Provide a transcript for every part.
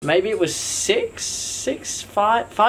maybe it was 5,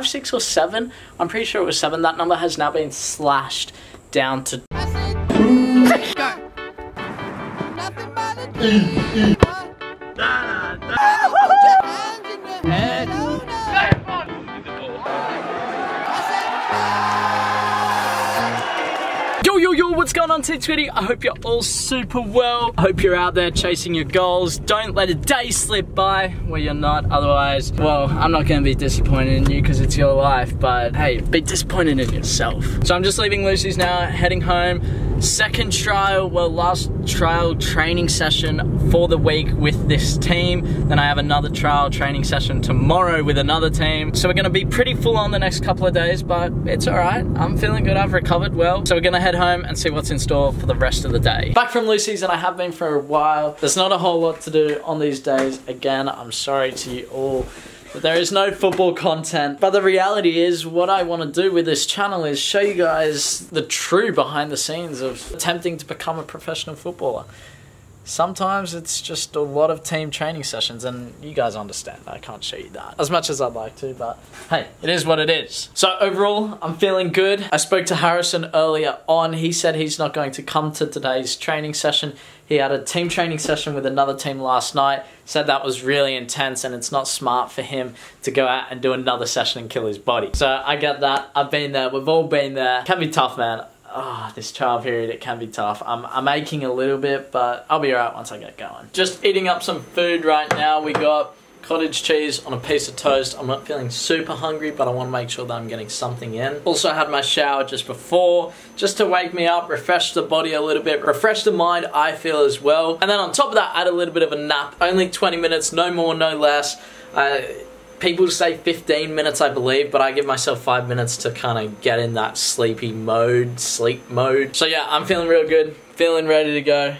6 or 7. I'm pretty sure it was 7. That number has now been slashed down to Yo, what's going on, Team Twitty? I hope you're all super well. I hope you're out there chasing your goals. Don't let a day slip by where you're not. Otherwise, well, I'm not going to be disappointed in you because it's your life. But hey, be disappointed in yourself. So I'm just leaving Lucy's now, heading home. Second trial, well, last trial training session for the week with this team. Then I have another trial training session tomorrow with another team. So we're going to be pretty full on the next couple of days, but it's all right. I'm feeling good. I've recovered well. So we're going to head home and see what's in store for the rest of the day. Back from Lucy's, and I have been for a while. There's not a whole lot to do on these days. Again, I'm sorry to you all, but there is no football content. But the reality is, what I want to do with this channel is show you guys the true behind the scenes of attempting to become a professional footballer. Sometimes it's just a lot of team training sessions, and you guys understand I can't show you that as much as I'd like to, but hey, it is what it is. So overall, I'm feeling good. I spoke to Harrison earlier on. He said he's not going to come to today's training session. He had a team training session with another team last night. Said that was really intense and it's not smart for him to go out and do another session and kill his body. So I get that. I've been there. We've all been there. It can be tough, man. Oh, this trial period, it can be tough. I'm aching a little bit, but I'll be alright once I get going. Just eating up some food right now. We got cottage cheese on a piece of toast. I'm not feeling super hungry, but I want to make sure that I'm getting something in. Also had my shower just before, just to wake me up, refresh the body a little bit, refresh the mind, I feel, as well. And then on top of that, I had a little bit of a nap. Only 20 minutes, no more, no less. People say 15 minutes, I believe, but I give myself 5 minutes to kind of get in that sleepy mode, sleep mode. So yeah, I'm feeling real good, feeling ready to go.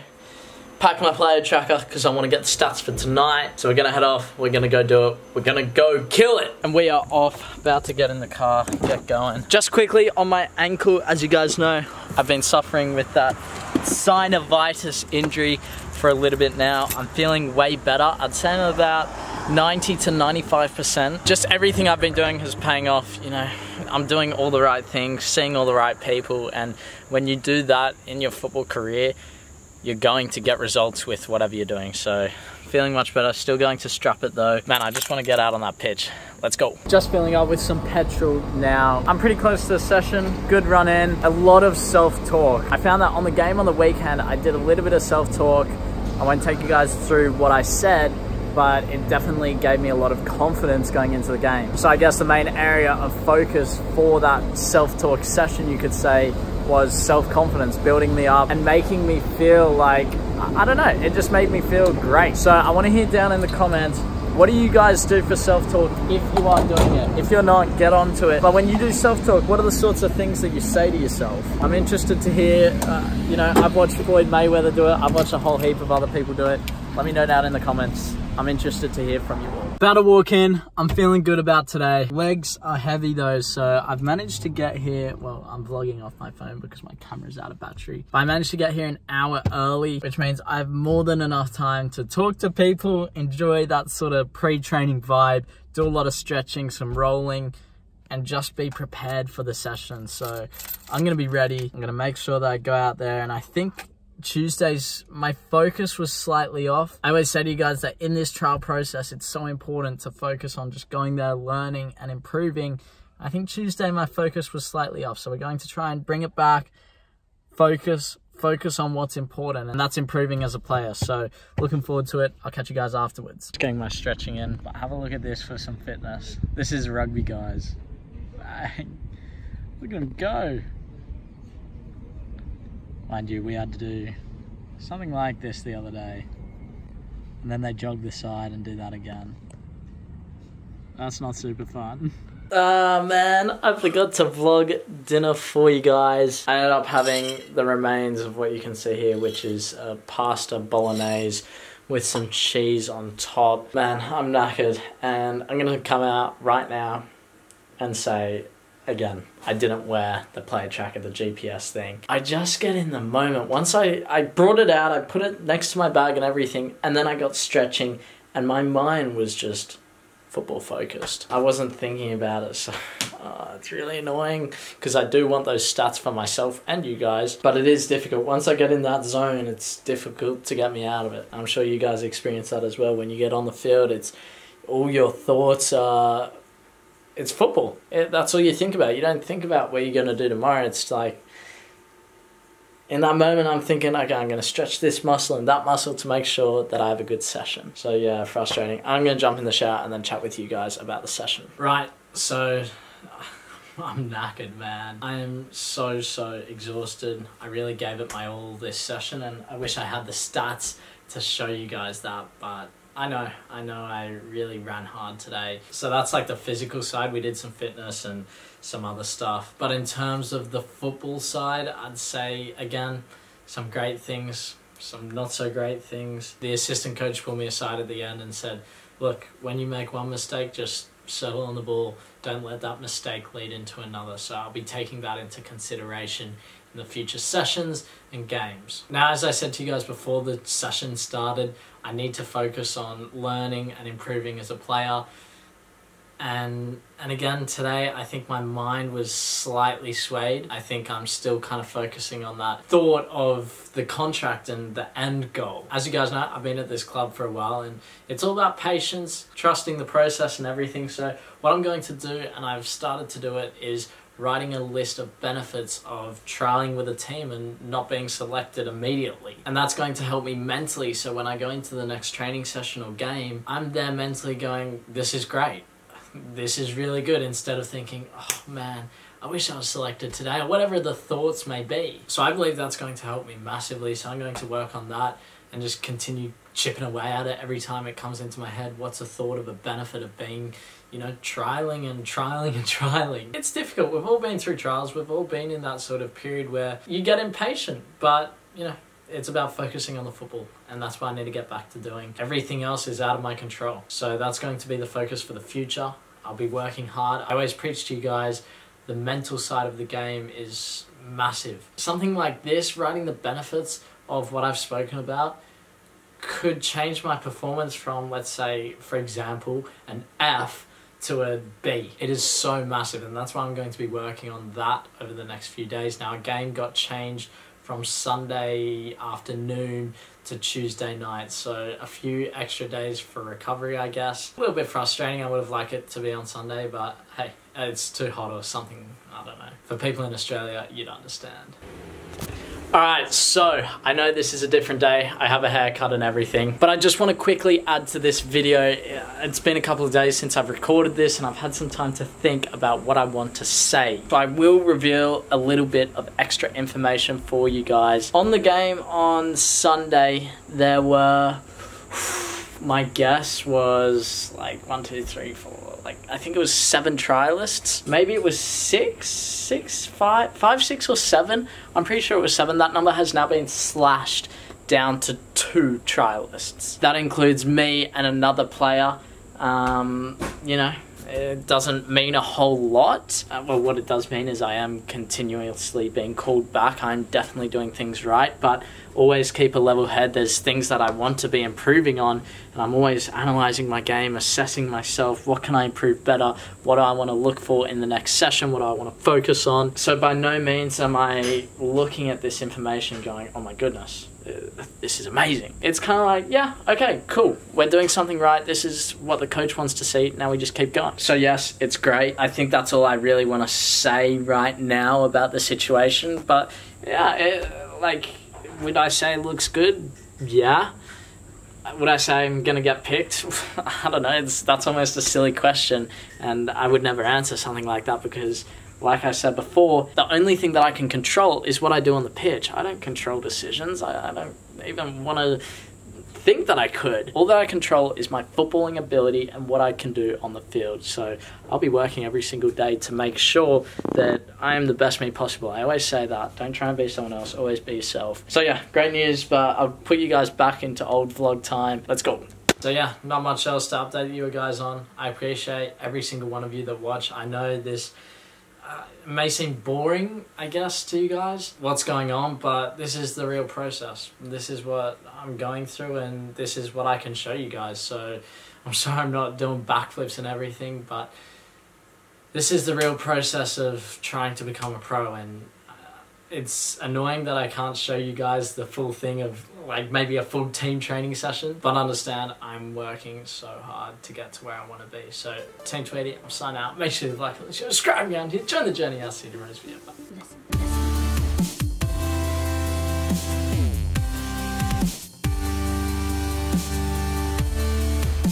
Pack my player tracker because I want to get the stats for tonight. So we're going to head off, we're going to go do it, we're going to go kill it. And we are off, about to get in the car, get going. Just quickly, on my ankle, as you guys know, I've been suffering with that synovitis injury for a little bit now. I'm feeling way better. I'd say I'm about 90 to 95%. Just everything I've been doing is paying off. You know, I'm doing all the right things, seeing all the right people, and when you do that in your football career, you're going to get results with whatever you're doing. So feeling much better, still going to strap it though. Man, I just want to get out on that pitch. Let's go. Just filling up with some petrol now. I'm pretty close to the session, good run in, a lot of self-talk. I found that on the game on the weekend, I did a little bit of self-talk. I won't take you guys through what I said, but it definitely gave me a lot of confidence going into the game. So I guess the main area of focus for that self-talk session, you could say, was self-confidence, building me up and making me feel like, I don't know, it just made me feel great. So I want to hear down in the comments, what do you guys do for self-talk if you are doing it? If you're not, get onto it. But when you do self-talk, what are the sorts of things that you say to yourself? I'm interested to hear, you know, I've watched Floyd Mayweather do it. I've watched a whole heap of other people do it. Let me know down in the comments. I'm interested to hear from you all. About to walk in. I'm feeling good about today. Legs are heavy though, so I've managed to get here. Well, I'm vlogging off my phone because my camera's out of battery. But I managed to get here an hour early, which means I have more than enough time to talk to people, enjoy that sort of pre-training vibe, do a lot of stretching, some rolling, and just be prepared for the session. So I'm gonna be ready. I'm gonna make sure that I go out there, and I think Tuesdays, my focus was slightly off. I always say to you guys that in this trial process, it's so important to focus on just going there, learning and improving. I think Tuesday, my focus was slightly off. So we're going to try and bring it back, focus on what's important, and that's improving as a player. So looking forward to it. I'll catch you guys afterwards. Just getting my stretching in, but have a look at this for some fitness. This is rugby, guys. Bang. Look at him go. Mind you, we had to do something like this the other day, and then they jog the side and do that again. That's not super fun. Man, I forgot to vlog dinner for you guys. I ended up having the remains of what you can see here, which is pasta bolognese with some cheese on top. Man, I'm knackered, and I'm gonna come out right now and say, again, I didn't wear the player tracker, the GPS thing. I just get in the moment. Once I brought it out, I put it next to my bag and everything, and then I got stretching, and my mind was just football focused. I wasn't thinking about it, so it's really annoying because I do want those stats for myself and you guys, but it is difficult. Once I get in that zone, it's difficult to get me out of it. I'm sure you guys experience that as well. When you get on the field, it's all your thoughts are, it's football. That's all you think about. You don't think about what you're going to do tomorrow. It's like, in that moment, I'm thinking, okay, I'm going to stretch this muscle and that muscle to make sure that I have a good session. So yeah, frustrating. I'm going to jump in the shower and then chat with you guys about the session. Right, so I'm knackered, man. I am so exhausted. I really gave it my all this session, and I wish I had the stats to show you guys that, but I know I really ran hard today. So that's like the physical side. We did some fitness and some other stuff. But in terms of the football side, I'd say, again, some great things, some not so great things. The assistant coach pulled me aside at the end and said, look, when you make one mistake, just settle on the ball. Don't let that mistake lead into another. So I'll be taking that into consideration in the future sessions and games. Now, as I said to you guys before the session started, I need to focus on learning and improving as a player. And again, today, I think my mind was slightly swayed. I think I'm still kind of focusing on that thought of the contract and the end goal. As you guys know, I've been at this club for a while, and it's all about patience, trusting the process and everything. So what I'm going to do, and I've started to do it, is writing a list of benefits of trialing with a team and not being selected immediately. And that's going to help me mentally, so when I go into the next training session or game, I'm there mentally going, this is great. This is really good, instead of thinking, oh man, I wish I was selected today, or whatever the thoughts may be. So I believe that's going to help me massively, so I'm going to work on that and just continue chipping away at it every time it comes into my head. What's a thought of a benefit of being, you know, trialing and trialing and trialing. It's difficult. We've all been through trials. We've all been in that sort of period where you get impatient, but, you know, it's about focusing on the football, and that's what I need to get back to doing. Everything else is out of my control. So that's going to be the focus for the future. I'll be working hard. I always preach to you guys, the mental side of the game is massive. Something like this, writing the benefits of what I've spoken about, could change my performance from, let's say, for example, an F to a B. It is so massive, and that's why I'm going to be working on that over the next few days. Now, a game got changed from Sunday afternoon to Tuesday night, so a few extra days for recovery, I guess. A little bit frustrating. I would have liked it to be on Sunday, but hey, it's too hot or something, I don't know. For people in Australia, you'd understand. Alright, so I know this is a different day. I have a haircut and everything, but I just want to quickly add to this video. It's been a couple of days since I've recorded this, and I've had some time to think about what I want to say. So I will reveal a little bit of extra information for you guys. On the game on Sunday, there were, my guess was like 1, 2, 3, 4, like I think it was 7 trialists. Maybe it was 5, 6 or 7. I'm pretty sure it was 7. That number has now been slashed down to 2 trialists. That includes me and another player. You know, it doesn't mean a whole lot. Well, what it does mean is I am continuously being called back. I'm definitely doing things right, but always keep a level head. There's things that I want to be improving on, and I'm always analysing my game, assessing myself. What can I improve better? What do I want to look for in the next session? What do I want to focus on? So by no means am I looking at this information going, oh my goodness, this is amazing. It's kind of like, yeah, okay, cool. We're doing something right. This is what the coach wants to see. Now we just keep going. So yes, it's great. I think that's all I really want to say right now about the situation. But yeah, would I say it looks good? Yeah. Would I say I'm going to get picked? I don't know. That's almost a silly question. And I would never answer something like that because, like I said before, the only thing that I can control is what I do on the pitch. I don't control decisions. I don't even want to think that I could. All that I control is my footballing ability and what I can do on the field. So I'll be working every single day to make sure that I am the best me possible. I always say that. Don't try and be someone else. Always be yourself. So yeah, great news, but I'll put you guys back into old vlog time. Let's go. So yeah, not much else to update you guys on. I appreciate every single one of you that watch. I know this may seem boring, I guess, to you guys, what's going on, but this is the real process. This is what I'm going through, and this is what I can show you guys. So I'm sorry I'm not doing backflips and everything, but this is the real process of trying to become a pro, and it's annoying that I can't show you guys the full thing of like maybe a full team training session, but understand I'm working so hard to get to where I want to be. So Team Tweedy, I'm signing out. Make sure you like it, subscribe around here, join the journey. I'll see you in the next video. Bye.